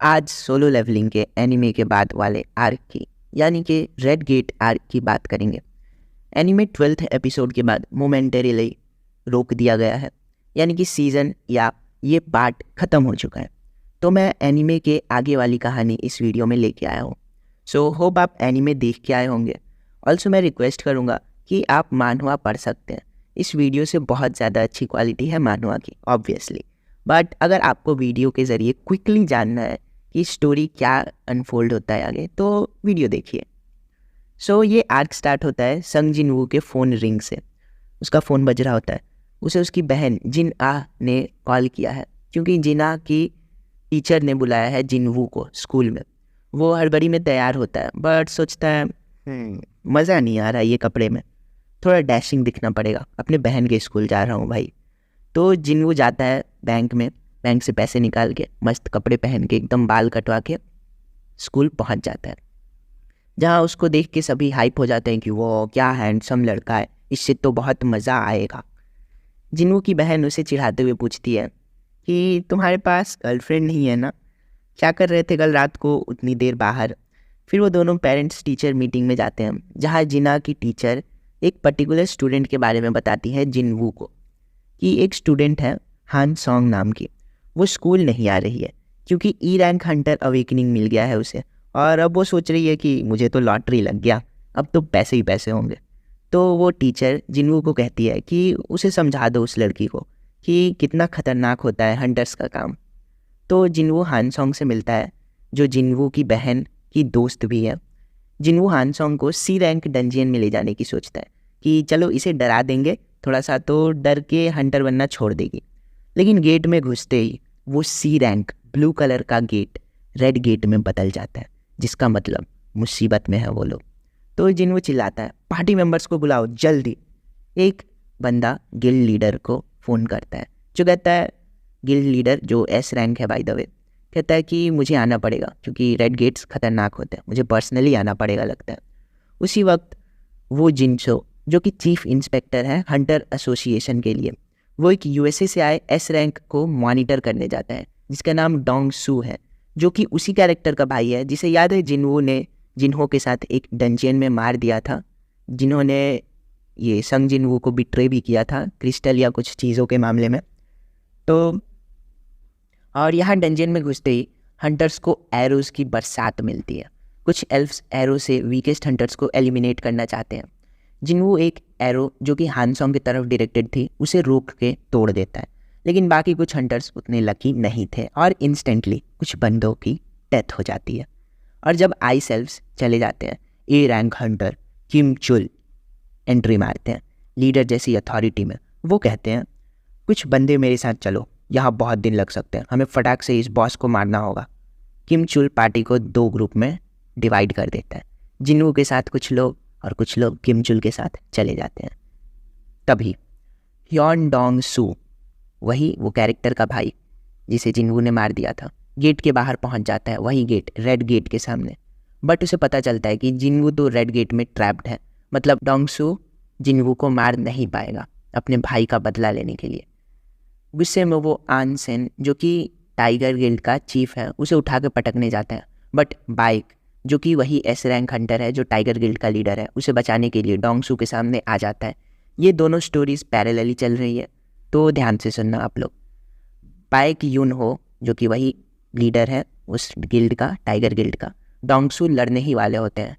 आज solo levelling के anime के बाद वाले आर्क की यानी कि रेड गेट आर्क की बात करेंगे। एनिमे 12th एपिसोड के बाद मोमेंटरीली रोक दिया गया है, यानी कि सीज़न या ये पार्ट ख़त्म हो चुका है। तो मैं एनिमे के आगे वाली कहानी इस वीडियो में लेके आया हूँ। सो होप आप एनिमे देख के आए होंगे। ऑल्सो मैं रिक्वेस्ट करूँगा कि आप मानहवा पढ़ सकते हैं। इस वीडियो से बहुत ज़्यादा अच्छी क्वालिटी है मानहवा की ऑब्वियसली, बट अगर आपको वीडियो के ज़रिए क्विकली जानना है कि स्टोरी क्या अनफोल्ड होता है आगे, तो वीडियो देखिए। सो ये आर्क स्टार्ट होता है संग जिन वू के फ़ोन रिंग से। उसका फ़ोन बज रहा होता है। उसे उसकी बहन जिन आ ने कॉल किया है, क्योंकि जिन आ की टीचर ने बुलाया है जिन वू को स्कूल में। वो हड़बड़ी में तैयार होता है, बट सोचता है मज़ा नहीं आ रहा ये कपड़े में, थोड़ा डैशिंग दिखना पड़ेगा, अपने बहन के स्कूल जा रहा हूँ भाई। तो जिन वू जाता है बैंक में, बैंक से पैसे निकाल के मस्त कपड़े पहन के एकदम बाल कटवा के स्कूल पहुंच जाता है, जहां उसको देख के सभी हाइप हो जाते हैं कि वो क्या हैंडसम लड़का है, इससे तो बहुत मज़ा आएगा। जिनू की बहन उसे चिढ़ाते हुए पूछती है कि तुम्हारे पास गर्लफ्रेंड नहीं है ना, क्या कर रहे थे कल रात को उतनी देर बाहर। फिर वो दोनों पेरेंट्स टीचर मीटिंग में जाते हैं, जहाँ जिना की टीचर एक पर्टिकुलर स्टूडेंट के बारे में बताती है जिनवू को कि एक स्टूडेंट है हान सॉन्ग नाम की, वो स्कूल नहीं आ रही है क्योंकि ई रैंक हंटर अवेकनिंग मिल गया है उसे, और अब वो सोच रही है कि मुझे तो लॉटरी लग गया, अब तो पैसे ही पैसे होंगे। तो वो टीचर जिनवू को कहती है कि उसे समझा दो उस लड़की को कि कितना खतरनाक होता है हंटर्स का काम। तो जिनवू हान सॉन्ग से मिलता है, जो जिनवू की बहन की दोस्त भी है। जिनवू हान सॉन्ग को सी रैंक डंजियन में ले जाने की सोचता है कि चलो इसे डरा देंगे थोड़ा सा, तो डर के हंटर बनना छोड़ देगी। लेकिन गेट में घुसते ही वो सी रैंक ब्लू कलर का गेट रेड गेट में बदल जाता है, जिसका मतलब मुसीबत में है वो लोग। तो जिनवू चिल्लाता है पार्टी मेंबर्स को बुलाओ जल्दी। एक बंदा गिल्ड लीडर को फ़ोन करता है, जो कहता है, गिल्ड लीडर जो एस रैंक है बाय द वे, कहता है कि मुझे आना पड़ेगा क्योंकि रेड गेट्स खतरनाक होते हैं, मुझे पर्सनली आना पड़ेगा लगता है। उसी वक्त वो जिनसो जो कि चीफ इंस्पेक्टर है हंटर एसोसिएशन के लिए, वो एक यूएसए से आए एस रैंक को मॉनिटर करने जाता है, जिसका नाम डोंग सू है, जो कि उसी कैरेक्टर का भाई है जिसे याद है जिनवू ने जिन्हो के साथ एक डंजियन में मार दिया था, जिन्होंने ये संग जिनवू को बिट्रे भी किया था क्रिस्टल या कुछ चीज़ों के मामले में। तो और यहाँ डंजियन में घुसते ही हंटर्स को एरोज़ की बरसात मिलती है। कुछ एल्फ्स एरो से वीकेस्ट हंटर्स को एलिमिनेट करना चाहते हैं। जिनवू एक एरो जो कि हानसॉन्ग की तरफ डायरेक्टेड थी उसे रोक के तोड़ देता है, लेकिन बाकी कुछ हंटर्स उतने लकी नहीं थे और इंस्टेंटली कुछ बंदों की डेथ हो जाती है। और जब आइस एल्फ्स चले जाते हैं, ए रैंक हंटर किम चुल एंट्री मारते हैं लीडर जैसी अथॉरिटी में। वो कहते हैं कुछ बंदे मेरे साथ चलो, यहाँ बहुत दिन लग सकते हैं, हमें फटाक से इस बॉस को मारना होगा। किम चुल पार्टी को 2 ग्रुप में डिवाइड कर देता है, जिनवू के साथ कुछ लोग और कुछ लोग किम चुल के साथ चले जाते हैं। तभी ह्योन डोंग सू, वही वो कैरेक्टर का भाई जिसे जिनवू ने मार दिया था, गेट के बाहर पहुंच जाता है, वही गेट रेड गेट के सामने। बट उसे पता चलता है कि जिनवू तो रेड गेट में ट्रैप्ड है, मतलब डोंग सू जिनवू को मार नहीं पाएगा अपने भाई का बदला लेने के लिए। गुस्से में वो आन सेन जो कि टाइगर गिल्ड का चीफ है उसे उठा के पटकने जाता है, बट बाइक जो कि वही एस रैंक हंटर है जो टाइगर गिल्ड का लीडर है, उसे बचाने के लिए डोंग सू के सामने आ जाता है। ये दोनों स्टोरीज पैरेलली चल रही है, तो ध्यान से सुनना आप लोग। बाइक यून हो जो कि वही लीडर है उस गिल्ड का, टाइगर गिल्ड का, डोंग सू लड़ने ही वाले होते हैं।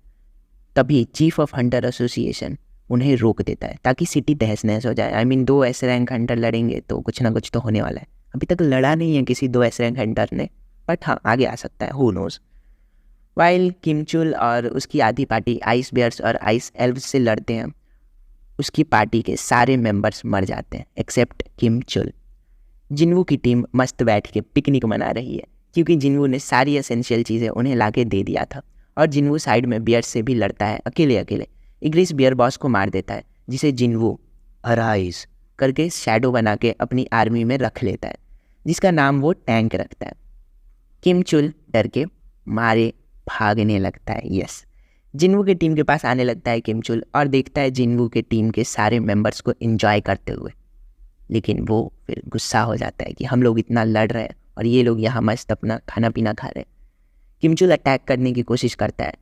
तभी चीफ ऑफ हंटर एसोसिएशन उन्हें रोक देता है ताकि सिटी तहस नहस हो जाए। I mean 2 S rank Hunter लड़ेंगे तो कुछ ना कुछ तो होने वाला है। अभी तक लड़ा नहीं है किसी 2 एस रैंक हंटर ने, बट हाँ आगे आ सकता है, हु नोज। वाइल किम चुल और उसकी आधी पार्टी आइस बेयर्स और आइस एल्व्स से लड़ते हैं, उसकी पार्टी के सारे मेंबर्स मर जाते हैं एक्सेप्ट किम चुल। जिनवू की टीम मस्त बैठ के पिकनिक मना रही है क्योंकि जिनवू ने सारी एसेंशियल चीज़ें उन्हें लाके दे दिया था। और जिनवू साइड में बियर से भी लड़ता है अकेले अकेले। इग्रिस बियर बॉस को मार देता है, जिसे जिनवू अराइज करके शैडो बना के अपनी आर्मी में रख लेता है, जिसका नाम वो टैंक रखता है। किम चुल डर के मारे भागने लगता है। यस, जिनवू की टीम के पास आने लगता है किम चुल और देखता है जिनवू के टीम के सारे मेंबर्स को एंजॉय करते हुए, लेकिन वो फिर गुस्सा हो जाता है कि हम लोग इतना लड़ रहे हैं और ये लोग यहाँ मस्त अपना खाना पीना खा रहे हैं। किम चुल अटैक करने की कोशिश करता है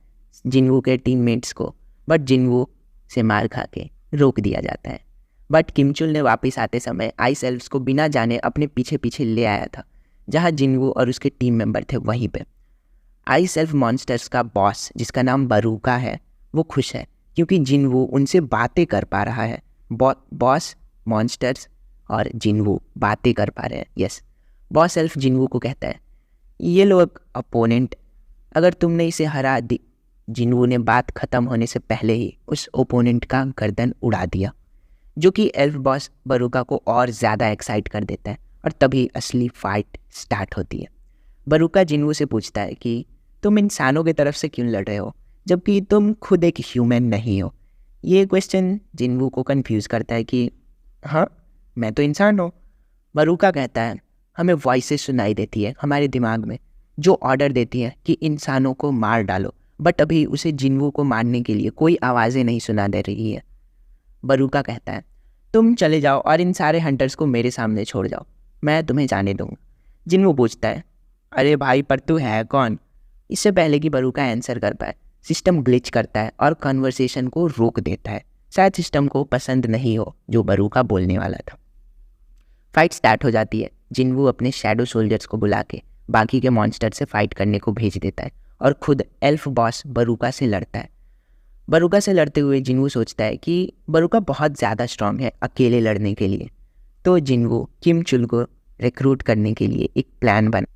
जिनवू के टीममेट्स को, बट जिनवू से मार खा के रोक दिया जाता है। बट किम चुल ने वापस आते समय आइस एल्व्स को बिना जाने अपने पीछे पीछे ले आया था, जहाँ जिनवू और उसके टीम मेंबर थे वहीं पे। आइस एल्फ मॉन्स्टर्स का बॉस, जिसका नाम बरूका है, वो खुश है क्योंकि जिनवू उनसे बातें कर पा रहा है। बॉस मॉन्स्टर्स और जिनवू बातें कर पा रहे हैं। यस, बॉस एल्फ जिनवू को कहता है, ये लोग अपोनेंट, अगर तुमने इसे हरा दी। जिनवू ने बात ख़त्म होने से पहले ही उस ओपोनेंट का गर्दन उड़ा दिया, जो कि एल्फ बॉस बरूका को और ज़्यादा एक्साइट कर देता है। और तभी असली फाइट स्टार्ट होती है। बरूका जिनवू से पूछता है कि तुम इंसानों की तरफ से क्यों लड़ रहे हो, जबकि तुम खुद एक ह्यूमन नहीं हो। ये क्वेश्चन जिनवू को कंफ्यूज करता है कि हाँ, मैं तो इंसान हूँ। बरूका कहता है, हमें वॉइसेस सुनाई देती है हमारे दिमाग में, जो ऑर्डर देती है कि इंसानों को मार डालो, बट अभी उसे जिनवू को मारने के लिए कोई आवाज़ें नहीं सुना दे रही है। बरूका कहता है, तुम चले जाओ और इन सारे हंटर्स को मेरे सामने छोड़ जाओ, मैं तुम्हें जाने दूंगा। जिनवू पूछता है, अरे भाई, पर तू है कौन? इससे पहले कि बरूका आंसर कर पाए, सिस्टम ग्लिच करता है और कन्वर्सेशन को रोक देता है। शायद सिस्टम को पसंद नहीं हो जो बरूका बोलने वाला था। फाइट स्टार्ट हो जाती है। जिनवू अपने शैडो सोल्जर्स को बुला के बाकी के मॉन्स्टर से फाइट करने को भेज देता है और खुद एल्फ बॉस बरूका से लड़ता है। बरूका से लड़ते हुए जिनवू सोचता है कि बरूका बहुत ज़्यादा स्ट्रांग है अकेले लड़ने के लिए। तो जिनवू किम चुल को रिक्रूट करने के लिए एक प्लान बना।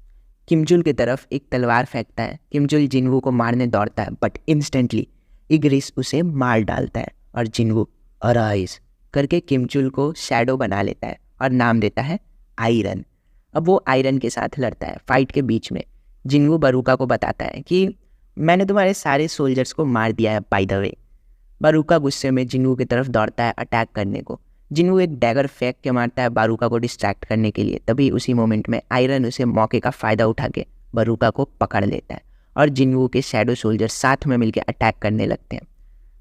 किम चुल की तरफ एक तलवार फेंकता है। किम चुल जिनवू को मारने दौड़ता है, बट इंस्टेंटली इग्रिस उसे मार डालता है और जिनवू अराइज करके किम चुल को शैडो बना लेता है और नाम देता है आयरन। अब वो आयरन के साथ लड़ता है। फाइट के बीच में जिनवू बरूका को बताता है कि मैंने तुम्हारे सारे सोल्जर्स को मार दिया है बाय द वे। बरूका गुस्से में जिनवू की तरफ दौड़ता है अटैक करने को। जिनवू एक डैगर फेंक के मारता है बरूका को डिस्ट्रैक्ट करने के लिए। तभी उसी मोमेंट में आयरन उसे मौके का फ़ायदा उठा के बरूका को पकड़ लेता है और जिनवू के शैडो सोल्जर साथ में मिलकर अटैक करने लगते हैं।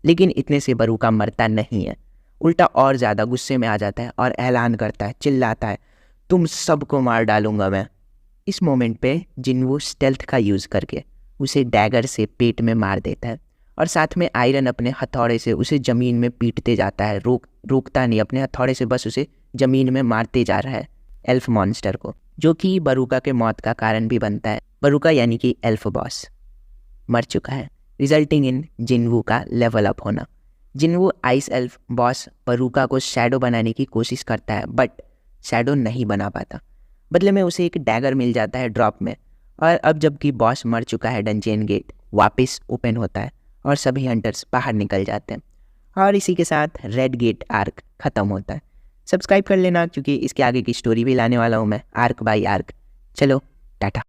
लेकिन इतने से बरूका मरता नहीं है, उल्टा और ज़्यादा गुस्से में आ जाता है और ऐलान करता है, चिल्लाता है, तुम सबको मार डालूंगा मैं। इस मोमेंट पे जिनवू स्टेल्थ का यूज़ करके उसे डैगर से पेट में मार देता है और साथ में आयरन अपने हथौड़े से उसे ज़मीन में पीटते जाता है। रोकता नहीं, अपने हथौड़े से बस उसे ज़मीन में मारते जा रहा है एल्फ मॉन्स्टर को, जो कि बरूका के मौत का कारण भी बनता है। बरूका यानी कि एल्फ बॉस मर चुका है, रिजल्टिंग इन जिनवू का लेवल अप होना। जिनवू आइस एल्फ बॉस बरूका को शैडो बनाने की कोशिश करता है, बट शैडो नहीं बना पाता। बदले में उसे एक डैगर मिल जाता है ड्रॉप में। और अब जबकि बॉस मर चुका है, डंजियन गेट वापस ओपन होता है और सभी हंटर्स बाहर निकल जाते हैं और इसी के साथ रेड गेट आर्क ख़त्म होता है। सब्सक्राइब कर लेना क्योंकि इसके आगे की स्टोरी भी लाने वाला हूँ मैं, आर्क बाय आर्क। चलो टाटा।